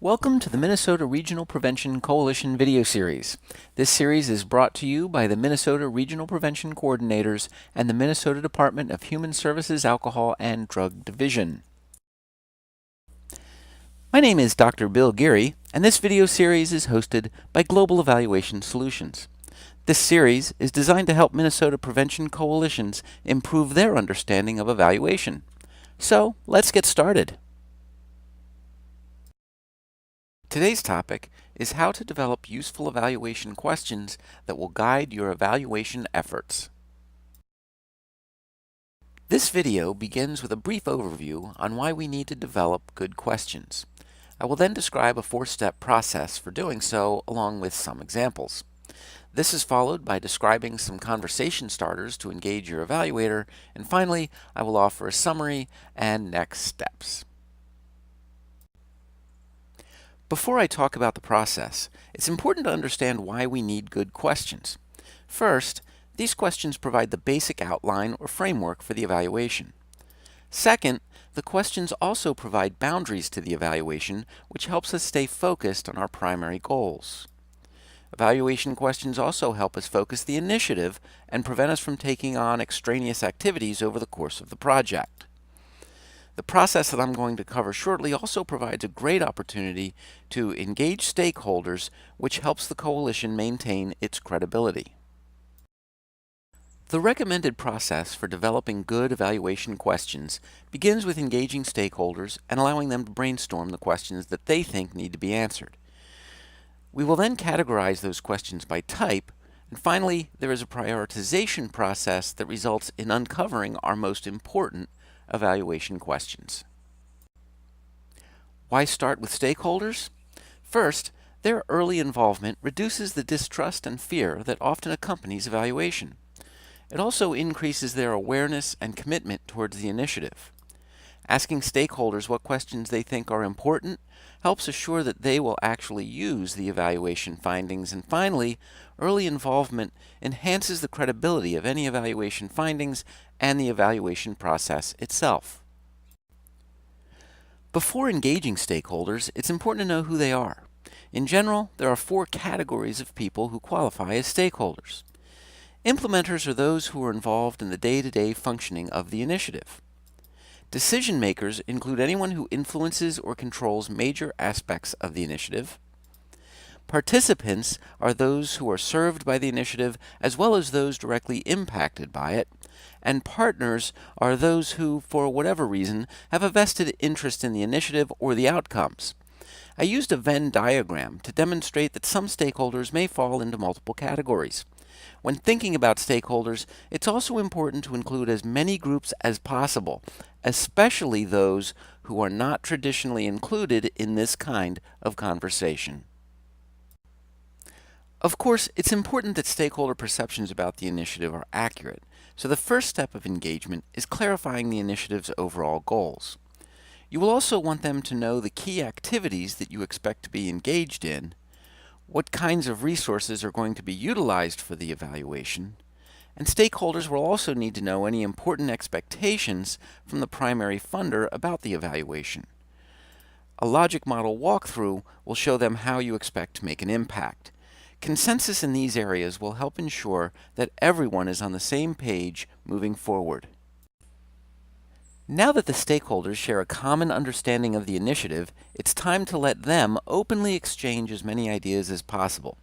Welcome to the Minnesota Regional Prevention Coalition video series. This series is brought to you by the Minnesota Regional Prevention Coordinators and the Minnesota Department of Human Services Alcohol and Drug Division. My name is Dr. Bill Geary, and this video series is hosted by Global Evaluation Solutions. This series is designed to help Minnesota prevention coalitions improve their understanding of evaluation. So, let's get started. Today's topic is how to develop useful evaluation questions that will guide your evaluation efforts. This video begins with a brief overview on why we need to develop good questions. I will then describe a four-step process for doing so, along with some examples. This is followed by describing some conversation starters to engage your evaluator, and finally, I will offer a summary and next steps. Before I talk about the process, it's important to understand why we need good questions. First, these questions provide the basic outline or framework for the evaluation. Second, the questions also provide boundaries to the evaluation, which helps us stay focused on our primary goals. Evaluation questions also help us focus the initiative and prevent us from taking on extraneous activities over the course of the project. The process that I'm going to cover shortly also provides a great opportunity to engage stakeholders, which helps the coalition maintain its credibility. The recommended process for developing good evaluation questions begins with engaging stakeholders and allowing them to brainstorm the questions that they think need to be answered. We will then categorize those questions by type, and finally, there is a prioritization process that results in uncovering our most important evaluation questions. Why start with stakeholders? First, their early involvement reduces the distrust and fear that often accompanies evaluation. It also increases their awareness and commitment towards the initiative. Asking stakeholders what questions they think are important helps assure that they will actually use the evaluation findings. And finally, early involvement enhances the credibility of any evaluation findings and the evaluation process itself. Before engaging stakeholders, it's important to know who they are. In general, there are four categories of people who qualify as stakeholders. Implementers are those who are involved in the day-to-day functioning of the initiative. Decision makers include anyone who influences or controls major aspects of the initiative. Participants are those who are served by the initiative as well as those directly impacted by it. And partners are those who, for whatever reason, have a vested interest in the initiative or the outcomes. I used a Venn diagram to demonstrate that some stakeholders may fall into multiple categories. When thinking about stakeholders, it's also important to include as many groups as possible, especially those who are not traditionally included in this kind of conversation. Of course, it's important that stakeholder perceptions about the initiative are accurate, so the first step of engagement is clarifying the initiative's overall goals. You will also want them to know the key activities that you expect to be engaged in, what kinds of resources are going to be utilized for the evaluation, and stakeholders will also need to know any important expectations from the primary funder about the evaluation. A logic model walkthrough will show them how you expect to make an impact. Consensus in these areas will help ensure that everyone is on the same page moving forward. Now that the stakeholders share a common understanding of the initiative, it's time to let them openly exchange as many ideas as possible.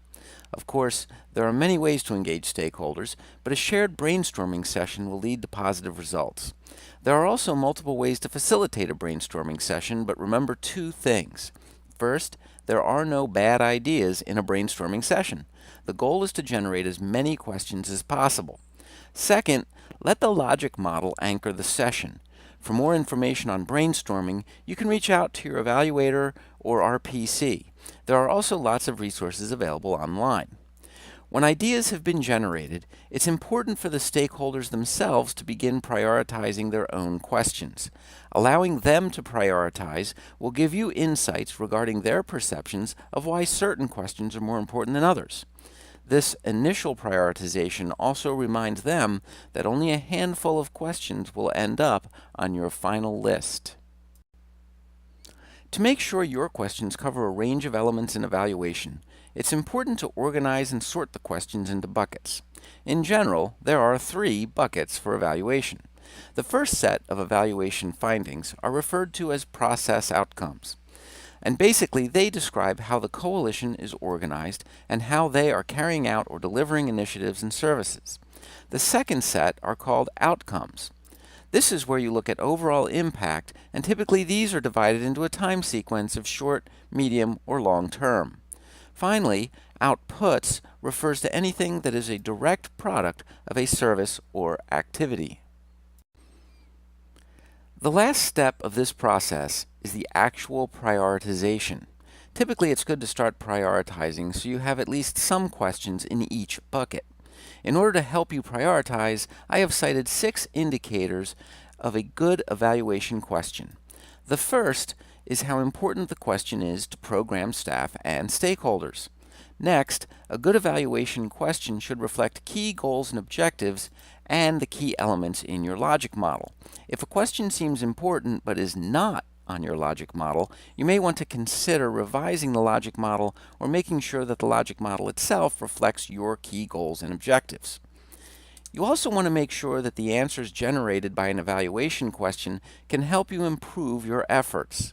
Of course, there are many ways to engage stakeholders, but a shared brainstorming session will lead to positive results. There are also multiple ways to facilitate a brainstorming session, but remember two things. First, there are no bad ideas in a brainstorming session. The goal is to generate as many questions as possible. Second, let the logic model anchor the session. For more information on brainstorming, you can reach out to your evaluator or RPC. There are also lots of resources available online. When ideas have been generated, it's important for the stakeholders themselves to begin prioritizing their own questions. Allowing them to prioritize will give you insights regarding their perceptions of why certain questions are more important than others. This initial prioritization also reminds them that only a handful of questions will end up on your final list. To make sure your questions cover a range of elements in evaluation, it's important to organize and sort the questions into buckets. In general, there are 3 buckets for evaluation. The first set of evaluation findings are referred to as process outcomes. And basically, they describe how the coalition is organized and how they are carrying out or delivering initiatives and services. The second set are called outcomes. This is where you look at overall impact, and typically these are divided into a time sequence of short, medium, or long term. Finally, outputs refers to anything that is a direct product of a service or activity. The last step of this process is the actual prioritization. Typically, it's good to start prioritizing so you have at least some questions in each bucket. In order to help you prioritize, I have cited 6 indicators of a good evaluation question. The first is how important the question is to program staff and stakeholders. Next, a good evaluation question should reflect key goals and objectives and the key elements in your logic model. If a question seems important but is not on your logic model, you may want to consider revising the logic model or making sure that the logic model itself reflects your key goals and objectives. You also want to make sure that the answers generated by an evaluation question can help you improve your efforts.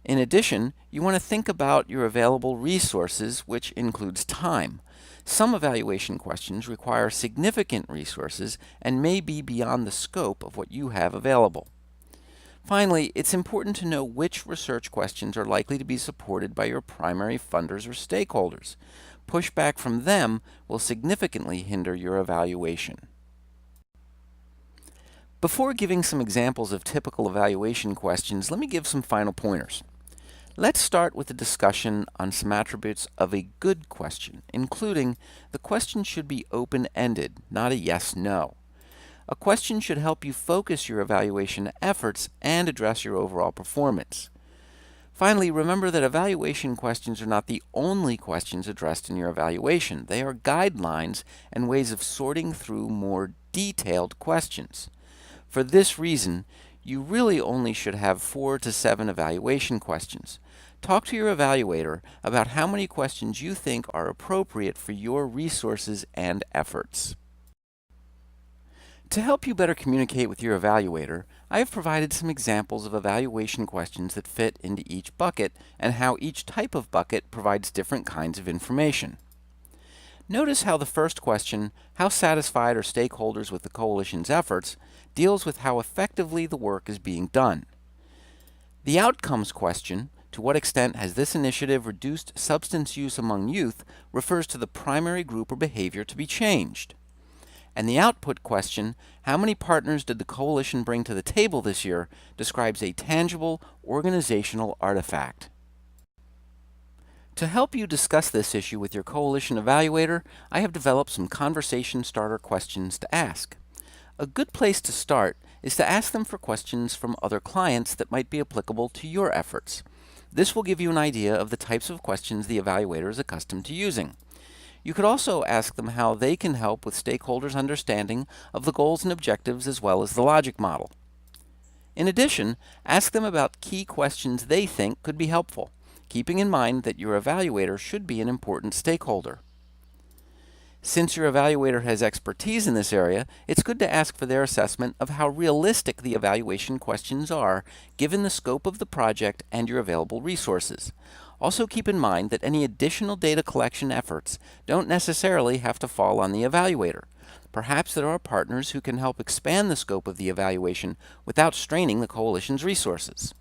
In addition, you want to think about your available resources, which includes time. Some evaluation questions require significant resources and may be beyond the scope of what you have available. Finally, it's important to know which research questions are likely to be supported by your primary funders or stakeholders. Pushback from them will significantly hinder your evaluation. Before giving some examples of typical evaluation questions, let me give some final pointers. Let's start with a discussion on some attributes of a good question, including the question should be open-ended, not a yes-no. A question should help you focus your evaluation efforts and address your overall performance. Finally, remember that evaluation questions are not the only questions addressed in your evaluation. They are guidelines and ways of sorting through more detailed questions. For this reason, you really only should have 4 to 7 evaluation questions. Talk to your evaluator about how many questions you think are appropriate for your resources and efforts. To help you better communicate with your evaluator, I have provided some examples of evaluation questions that fit into each bucket and how each type of bucket provides different kinds of information. Notice how the first question, how satisfied are stakeholders with the coalition's efforts, deals with how effectively the work is being done. The outcomes question, to what extent has this initiative reduced substance use among youth, refers to the primary group or behavior to be changed. And the output question, how many partners did the coalition bring to the table this year, describes a tangible organizational artifact. To help you discuss this issue with your coalition evaluator, I have developed some conversation starter questions to ask. A good place to start is to ask them for questions from other clients that might be applicable to your efforts. This will give you an idea of the types of questions the evaluator is accustomed to using. You could also ask them how they can help with stakeholders' understanding of the goals and objectives as well as the logic model. In addition, ask them about key questions they think could be helpful, keeping in mind that your evaluator should be an important stakeholder. Since your evaluator has expertise in this area, it's good to ask for their assessment of how realistic the evaluation questions are, given the scope of the project and your available resources. Also keep in mind that any additional data collection efforts don't necessarily have to fall on the evaluator. Perhaps there are partners who can help expand the scope of the evaluation without straining the coalition's resources.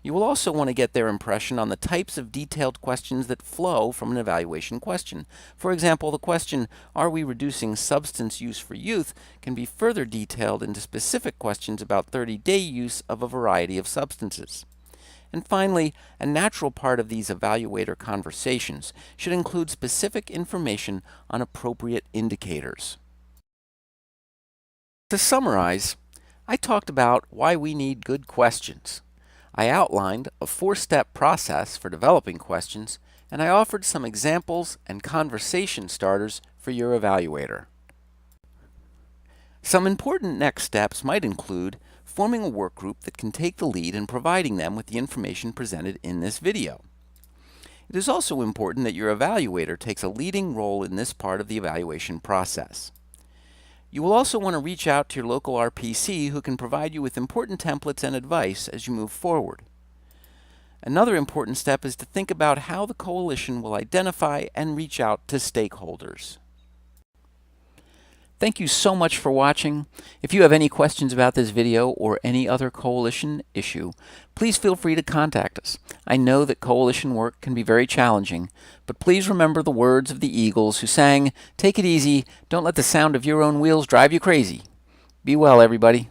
You will also want to get their impression on the types of detailed questions that flow from an evaluation question. For example, the question, "Are we reducing substance use for youth?" can be further detailed into specific questions about 30-day use of a variety of substances. And finally, a natural part of these evaluator conversations should include specific information on appropriate indicators. To summarize, I talked about why we need good questions. I outlined a 4-step process for developing questions, and I offered some examples and conversation starters for your evaluator. Some important next steps might include forming a work group that can take the lead in providing them with the information presented in this video. It is also important that your evaluator takes a leading role in this part of the evaluation process. You will also want to reach out to your local RPC who can provide you with important templates and advice as you move forward. Another important step is to think about how the coalition will identify and reach out to stakeholders. Thank you so much for watching. If you have any questions about this video or any other coalition issue, please feel free to contact us. I know that coalition work can be very challenging, but please remember the words of the Eagles who sang, "Take it easy, don't let the sound of your own wheels drive you crazy." Be well, everybody.